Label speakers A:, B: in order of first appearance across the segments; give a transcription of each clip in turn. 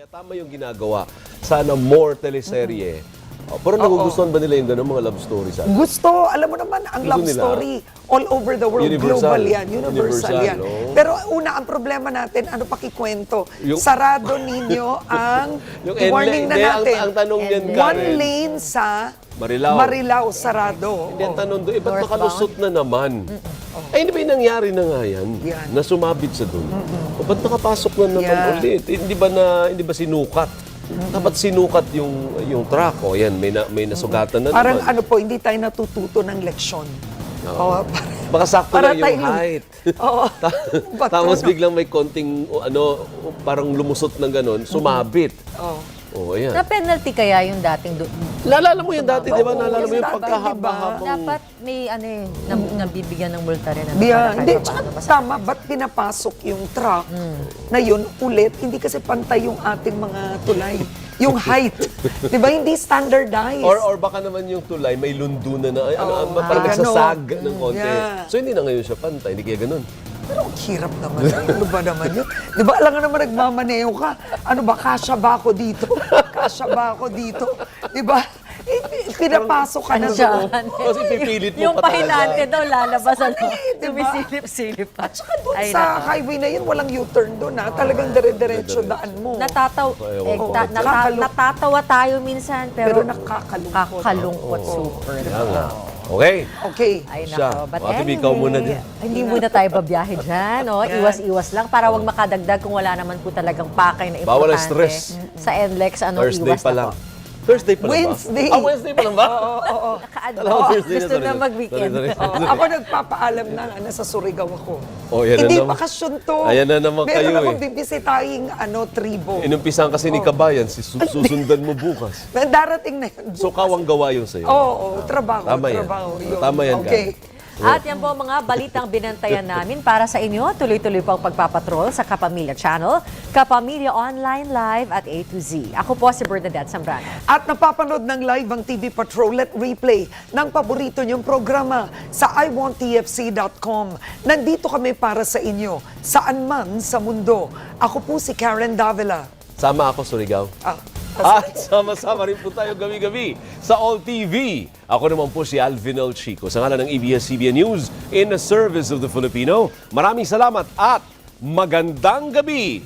A: Kaya tama yung ginagawa. Sana more teleserye. Pero nagugustuhan ba nila yung gano'ng mga love stories?
B: Gusto, alam mo naman, ang
A: Gusto
B: love
A: nila.
B: story, all over the world,
A: Universal.
B: global yan, universal yan.
A: No?
B: Pero una, ang problema natin, ano pakikwento?
A: Yung-
B: Sarado ninyo ang,
A: Yung
B: warning na
A: hindi,
B: natin,
A: ang tanong niyan,
B: one
A: Karen,
B: lane sa
A: Marilao.
B: sarado.
A: Hindi, ang tanong doon, ba't
C: Northbound?
A: nakalusot na naman? Ay, hindi ba yung nangyari na nga yan?
B: Yan.
A: Na sumabit sa doon? O ba't nakapasok na naman
B: Yeah.
A: ulit? Hindi ba sinukat? Dapat sinukat yung truck. O yan, may nasugatan na
B: Parang
A: naman.
B: ano po, hindi tayo natututo ng leksyon. Oo,
A: Baka sakto
B: para
A: lang yung
B: tayo-
A: height.
B: Oo. Ba't
A: Tapos
B: ano?
A: biglang may konting, parang lumusot ng gano'n, sumabit.
B: Oo.
A: O, ayan.
C: Na penalty kaya yung dating
A: Naalala mo yan dati, di ba?
B: Oo,
A: Naalala mo yung
B: yung dati,
A: pagkahaba-habang...
C: dapat may nabibigyan ng multa rin.
B: Hindi, tsaka tama, ba't pinapasok yung truck na yun ulit? Hindi kasi pantay yung ating mga tulay. Yung height. Di ba? Hindi standardized.
A: Or baka naman yung tulay, may lundunan na, parang
B: ganon.
A: nagsasag ng konti.
B: Yeah.
A: So hindi na ngayon siya pantay, hindi kaya ganun.
B: Pero ang hirap naman. Ano ba naman yun? Di ba, alam nga naman nagmamaneho ka. Ano ba, kasya ba ako dito? Kasya ba ako dito? Di ba? Pinapasok ka na doon.
A: Kasi pipilit mo
C: Yung
A: pa talaga.
C: pahilante daw lalabas ano.
B: Diba?
C: Tumisilip-silip pa.
B: Tsaka doon
C: Ay,
B: sa
C: nako.
B: highway na yun, walang U-turn doon ha. Talagang dire-diretso daan mo.
A: Ewan ko.
C: Natatawa tayo minsan,
B: Pero
C: pero
B: nakakalungkot.
C: kakalungkot super.
A: Kaya nga. Okay.
B: Okay.
C: Ay
A: Siya.
C: nako, but
A: Ate, ikaw muna din.
C: hindi muna tayo babiyahe dyan. Oh. Iwas-iwas lang para wag makadagdag kung wala naman po talagang pakay na importante.
A: Bawal ang stress.
C: Sa NLEX,
A: Thursday
C: iwas
A: pa
C: na
A: lang.
C: po.
A: Thursday pa lang ba?
B: Wednesday.
A: Wednesday pa lang ba?
B: Oo.
A: Thursday
C: Gusto
A: sorry.
C: na mag-weekend.
A: Sorry.
B: Oo, ako nagpapaalam na nasa Surigao ako.
A: Oh, yan na
B: Hindi
A: naman.
B: bakasyon to.
A: Ayan na naman
B: Meron
A: kayo
B: akong
A: eh.
B: bibisitahing tribo.
A: Inumpisan kasi ni Kabayan, susundan mo bukas.
B: Darating na yun.
A: So kawang gawa yung sa'yo.
B: Oo, trabaho.
A: Tama yan.
B: Trabaho yun.
A: Tama yan,
B: Okay.
C: At yan po ang mga balitang binantayan namin para sa inyo. Tuloy-tuloy po ang pagpapatrol sa Kapamilya Channel, Kapamilya Online Live at A to Z. Ako po si Bernadette Zambrano.
B: At napapanood ng live ang TV Patrol at replay ng paborito niyong programa sa iwanttfc.com. Nandito kami para sa inyo, saan man sa mundo. Ako po si Karen Davila.
A: Sama ako, Surigao. At sama-sama rin po tayo gabi-gabi sa All TV. Ako naman po si Alvin El Chico sa ngalan ng ABS-CBN News in the service of the Filipino. Maraming salamat at magandang gabi,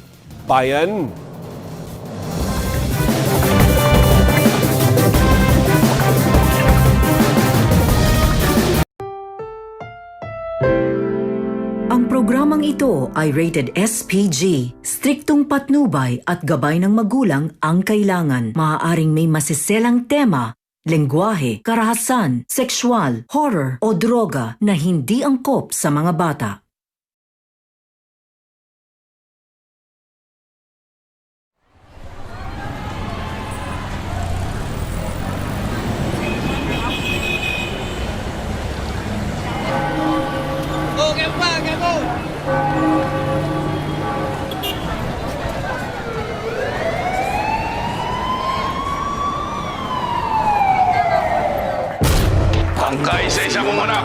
A: bayan!
D: Ang programang ito ay rated SPG. Striktong patnubay at gabay ng magulang ang kailangan. Maaaring may masiselang tema, lengguwahe, karahasan, sexual, horror o droga na hindi angkop sa mga bata.
E: Ang kaisa-isa mong anak,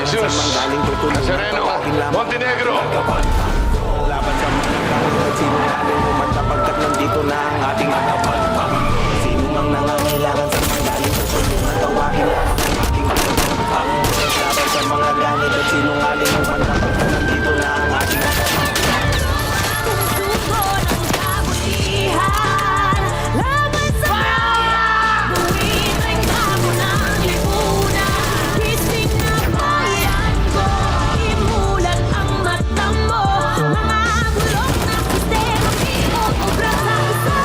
E: Jesus, Nazareno, Montenegro.
F: Laban sa mga galit, sinungaling kumanta pagkat nandito na ang ating atapan. Sino mang nangangailangan sa magaling sa tulungan, tawagin na ang aking atapan. Laban sa mga galit at sinungaling kumanta pagkat nandito na ang ating atapan.
G: Suko ng kabutihan, laban sa bayan, bumitring ako ng lipunan, gising na bayan ko, imulat ang mata mo, mga bulok na sistema, inuubra sa isa,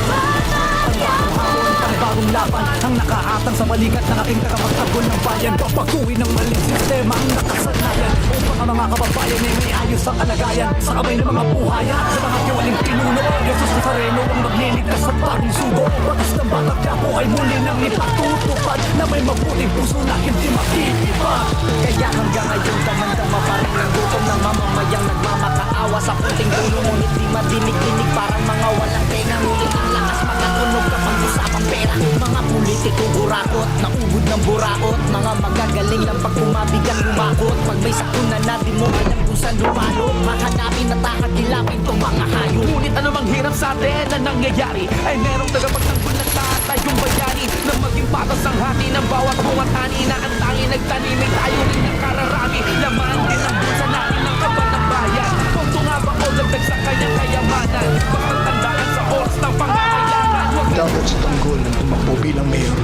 G: batagya mo.
H: Ang bagong laban, ang nakaatang sa balikat ng aking tagapagtanggol ng bayan. Papaguhin ng maling sistema ang nakasanayan upang ang mga kababayan ay may ayos ang kalagayan sa kamay ng mga buhayan, sa mga tiwaling pinuno. Jesus Nazareno ang magliligtas sa bagong sugo. Batas ng Batang Quiapo ay muli nang ipatutupad na may mabuting puso na hindi makikipag. Kaya hanggang ngayon damang-dama pa rin ang gutom ng mamamayang nagmamakaawa sa punting dulo, ngunit di madinig-dinig parang mga walang tenga. Ngunit ang lakas magkatunog kapag usapang pera. Mga politiko burakot, naubod ng buraot, mga magagaling lang pag umabigang umakot. Pag may sakuna na di mo alam kung saan lumalo, mahanapin at kakakilapin tong mga hayop. Ngunit ano ang hirap sa atin na nangyayari ay merong tagapagtanggol na tatayong bayani na maging patas ang hati ng bawat bungat ani na ang tanging nagtanim ay tayo rin ang kararami. Laman din ang bulsa natin ng kaban ng bayan. Kung tungaba o dagdag sa kanyang kayamanan, pagtatandaan sa oras ng pangangailangan.
I: Dapat si Tanggol ang tumakbo bilang mayor.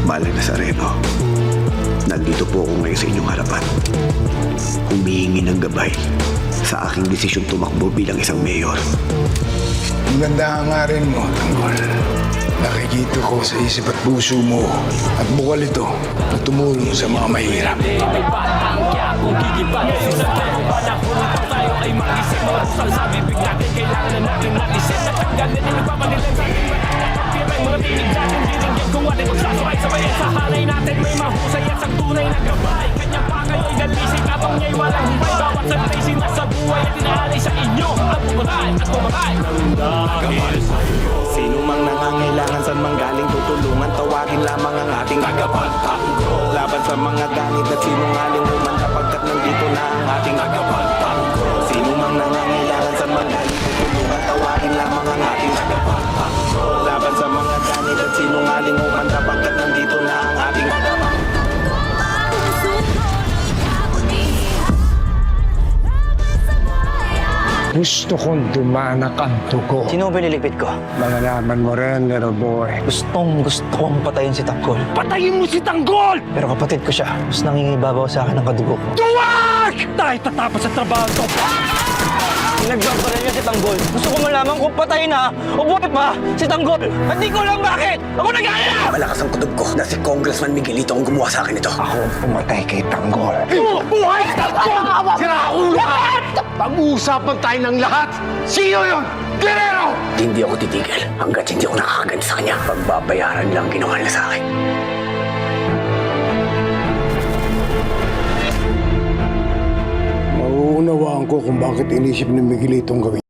J: Mahal na Sareno, nandito po ako ngayon sa inyong harapan. Humihingi ng gabay sa aking desisyon tumakbo bilang isang mayor.
I: Ang ganda nga rin mo, Tanggol. Nakikita ko sa isip at puso mo at bukal ito na tumulong sa mga mahirap.
H: May batang kaya kung gigiba sa tayo panahon na tayo ay mag-isip mo sa bibig natin kailangan na natin natisip na tanggalin ang nagpapanilan sa ating nakapirang mga tinig natin dinigyan kung ating magsasabay sabay sa halay natin may mahusay at sa tunay na gabay kanyang pangayo'y galising atong niya'y walang hubay bawat santay sinasa buhay at inaalay sa inyo at pumatay at pumatay ng dahil sa'yo.
F: Sino mang nangangailangan saan mang galing tutulungan, tawagin lamang ang ating tagapagtanggol. Laban sa mga ganit at sinungaling umanda pagkat nandito na ang ating tagapagtanggol. Sino mang nangangailangan saan mang galing tutulungan, tawagin lamang ang ating tagapagtanggol. Laban sa mga ganit at sinungaling umanda pagkat nandito na ang ating tagapagtanggol.
I: Gusto kong dumanak ang dugo.
K: Sino ba nilipit ko?
I: Malalaman mo rin, little boy.
K: Gusto kong patayin si Tanggol.
H: Patayin mo si Tanggol!
K: Pero kapatid ko siya. Mas nangingibabaw sa akin ng kadugo ko.
H: Tuwag! Tayo tatapos sa trabaho to.
K: Nagbabalay niya si Tanggol. Gusto ko malaman kung patay na o buhay pa si Tanggol. At di ko lang bakit! Ako nag-aalala!
J: Malakas ang kutob ko na si Congressman Miguelito ang gumawa sa akin ito.
I: Ako ang pumatay kay Tanggol.
H: Buhay si Tanggol!
I: Sira ulo ka! Pag-uusapan tayo ng lahat! Sino yun? Guerrero!
J: Hindi ako titigil hanggat hindi ako nakakaganti sa kanya. Pagbabayaran lang ginawa niya sa akin.
I: Mauunawaan ko kung bakit inisip ni Miguelito ang gawin.